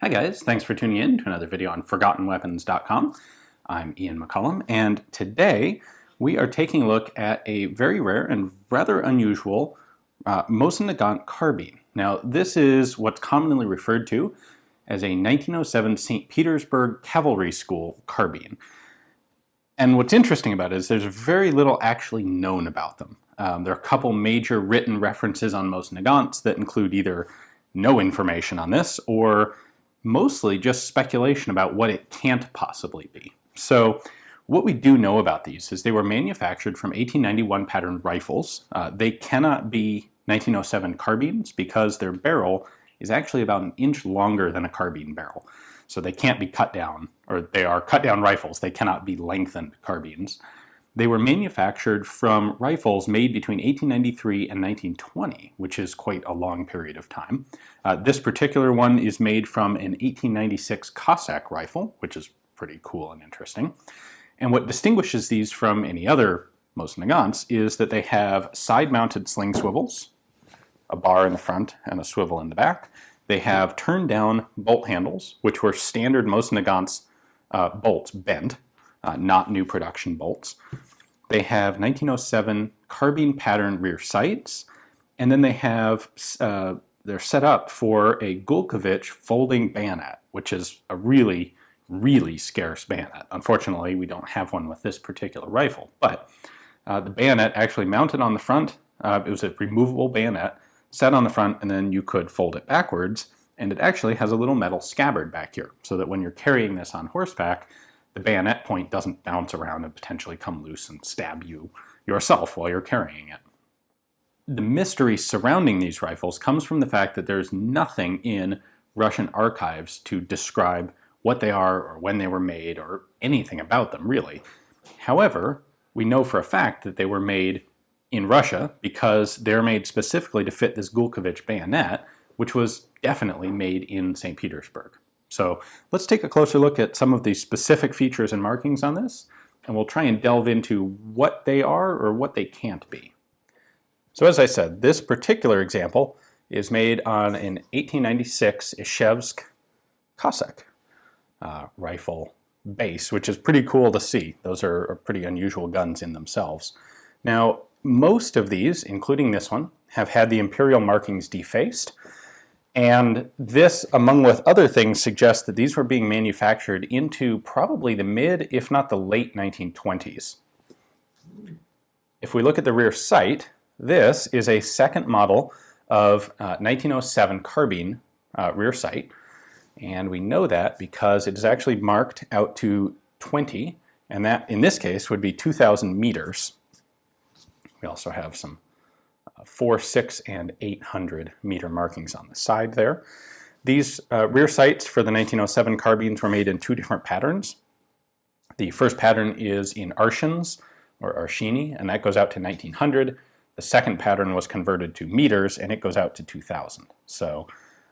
Hi guys, thanks for tuning in to another video on ForgottenWeapons.com. I'm Ian McCullum, and today we are taking a look at a very rare and rather unusual Mosin Nagant carbine. Now, this is what's commonly referred to as a 1907 St Petersburg Cavalry School carbine. And what's interesting about it is there's very little actually known about them. There are a couple major written references on Mosin Nagants that include either no information on this or mostly just speculation about what it can't possibly be. So what we do know about these is they were manufactured from 1891 pattern rifles. They cannot be 1907 carbines because their barrel is actually about an inch longer than a carbine barrel. So they can't be cut down, or they are cut down rifles. They cannot be lengthened carbines. They were manufactured from rifles made between 1893 and 1920, which is quite a long period of time. This particular one is made from an 1896 Cossack rifle, which is pretty cool and interesting. And what distinguishes these from any other Mosin Nagants is that they have side-mounted sling swivels, a bar in the front and a swivel in the back. They have turned-down bolt handles, which were standard Mosin Nagants bolts bent, not new production bolts. They have 1907 carbine pattern rear sights, and then they have they're set up for a Gulkevich folding bayonet, which is a really, really scarce bayonet. Unfortunately, we don't have one with this particular rifle, but the bayonet actually mounted on the front. It was a removable bayonet set on the front, and then you could fold it backwards, and it actually has a little metal scabbard back here, so that when you're carrying this on horseback, the bayonet point doesn't bounce around and potentially come loose and stab you yourself while you're carrying it. The mystery surrounding these rifles comes from the fact that there's nothing in Russian archives to describe what they are or when they were made or anything about them, really. However, we know for a fact that they were made in Russia because they're made specifically to fit this Gulkevich bayonet, which was definitely made in St. Petersburg. So let's take a closer look at some of the specific features and markings on this, and we'll try and delve into what they are or what they can't be. So as I said, this particular example is made on an 1896 sheaths Cossack rifle base, which is pretty cool to see. Those are pretty unusual guns in themselves. Now, most of these, including this one, have had the imperial markings defaced. And this, among with other things, suggests that these were being manufactured into probably the mid, if not the late 1920s. If we look at the rear sight, this is a second model of 1907 carbine rear sight. And we know that because it is actually marked out to 20, and that, in this case, would be 2,000 meters. We also have some 4, 6, and 800 meter markings on the side there. These rear sights for the 1907 carbines were made in two different patterns. The first pattern is in Arshins, or Arshini, and that goes out to 1900. The second pattern was converted to meters, and it goes out to 2000. So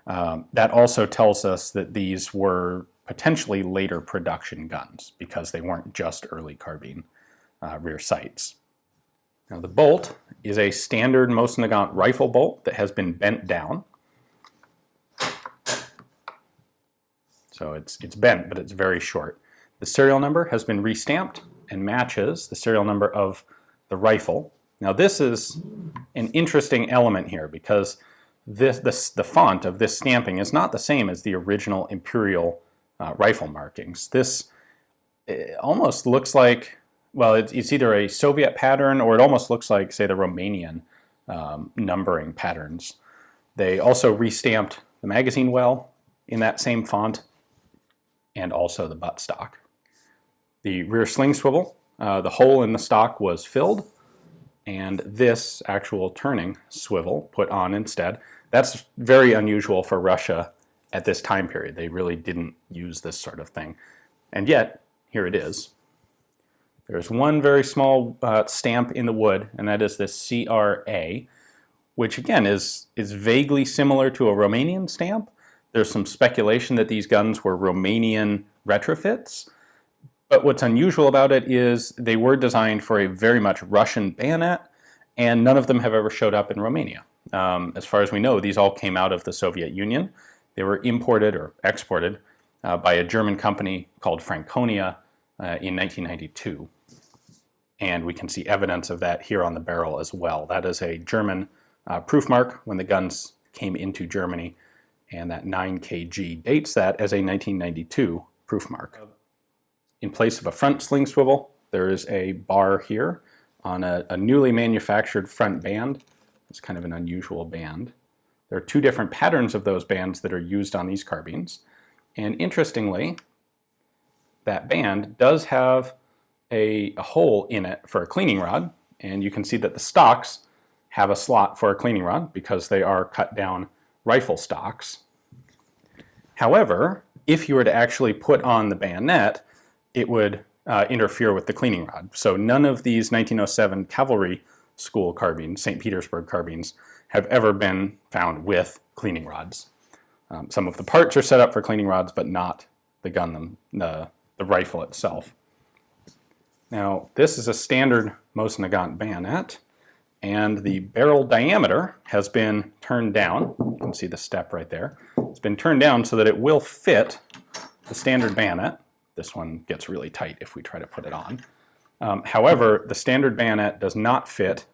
that also tells us that these were potentially later production guns because they weren't just early carbine rear sights. Now the bolt is a standard Mosin Nagant rifle bolt that has been bent down. So it's bent, but it's very short. The serial number has been restamped and matches the serial number of the rifle. Now this is an interesting element here because the font of this stamping is not the same as the original imperial rifle markings. This almost looks like, well, it's either a Soviet pattern or it almost looks like, say, the Romanian numbering patterns. They also restamped the magazine well in that same font and also the buttstock. The rear sling swivel, the hole in the stock was filled, and this actual turning swivel put on instead. That's very unusual for Russia at this time period. They really didn't use this sort of thing. And yet, here it is. There's one very small stamp in the wood, and that is this CRA, which again is vaguely similar to a Romanian stamp. There's some speculation that these guns were Romanian retrofits, but what's unusual about it is they were designed for a very much Russian bayonet, and none of them have ever showed up in Romania. As far as we know, these all came out of the Soviet Union. They were imported or exported by a German company called Franconia in 1992. And we can see evidence of that here on the barrel as well. That is a German proof mark when the guns came into Germany, and that 9 kg dates that as a 1992 proof mark. In place of a front sling swivel, there is a bar here on a newly manufactured front band. It's kind of an unusual band. There are two different patterns of those bands that are used on these carbines. And interestingly, that band does have a hole in it for a cleaning rod, and you can see that the stocks have a slot for a cleaning rod because they are cut down rifle stocks. However, if you were to actually put on the bayonet, it would interfere with the cleaning rod. So none of these 1907 Cavalry School carbines, St. Petersburg carbines, have ever been found with cleaning rods. Some of the parts are set up for cleaning rods, but not the gun, the rifle itself. Now, this is a standard Mosin Nagant bayonet, and the barrel diameter has been turned down. You can see the step right there. It's been turned down so that it will fit the standard bayonet. This one gets really tight if we try to put it on. However, the standard bayonet does not fit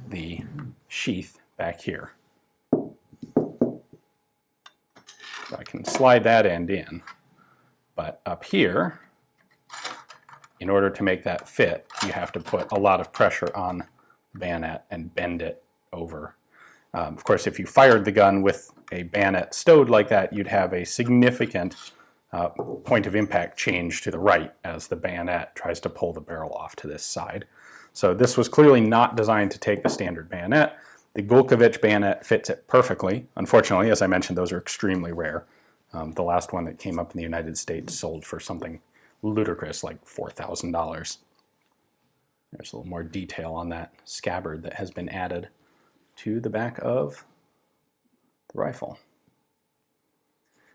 the sheath back here. So I can slide that end in, but up here, in order to make that fit, you have to put a lot of pressure on the bayonet and bend it over. Of course, if you fired the gun with a bayonet stowed like that, you'd have a significant point of impact change to the right as the bayonet tries to pull the barrel off to this side. So this was clearly not designed to take the standard bayonet. The Gulkevich bayonet fits it perfectly. Unfortunately, as I mentioned, those are extremely rare. The last one that came up in the United States sold for something ludicrous, like $4,000. There's a little more detail on that scabbard that has been added to the back of the rifle.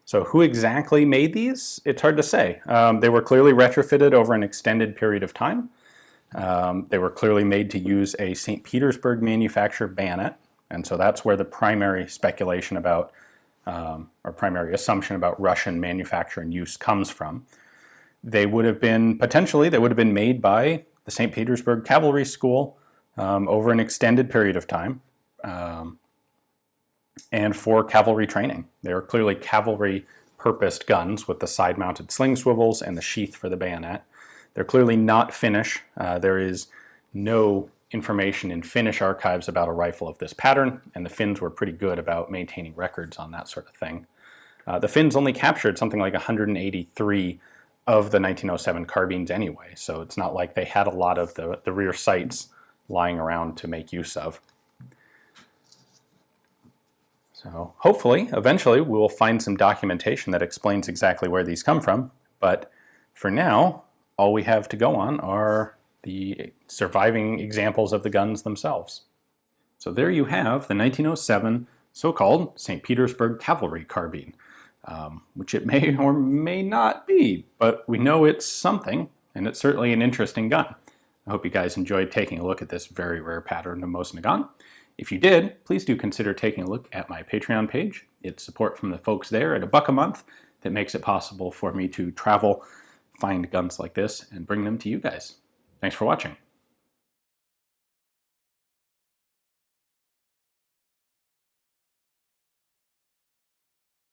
So who exactly made these? It's hard to say. They were clearly retrofitted over an extended period of time. They were clearly made to use a St. Petersburg manufactured bayonet, and so that's where the primary speculation about, or primary assumption about Russian manufacture and use comes from. They would have been, potentially, they would have been made by the St. Petersburg Cavalry School over an extended period of time and for cavalry training. They were clearly cavalry purposed guns with the side-mounted sling swivels and the sheath for the bayonet. They're clearly not Finnish. There is no information in Finnish archives about a rifle of this pattern, and the Finns were pretty good about maintaining records on that sort of thing. The Finns only captured something like 183 of the 1907 carbines anyway, so it's not like they had a lot of the rear sights lying around to make use of. So hopefully, eventually, we will find some documentation that explains exactly where these come from, but for now, all we have to go on are the surviving examples of the guns themselves. So there you have the 1907 so-called St. Petersburg Cavalry carbine. Which it may or may not be, but we know it's something, and it's certainly an interesting gun. I hope you guys enjoyed taking a look at this very rare pattern of Mosin Nagant. If you did, please do consider taking a look at my Patreon page. It's support from the folks there at $1 a month that makes it possible for me to travel, find guns like this, and bring them to you guys. Thanks for watching.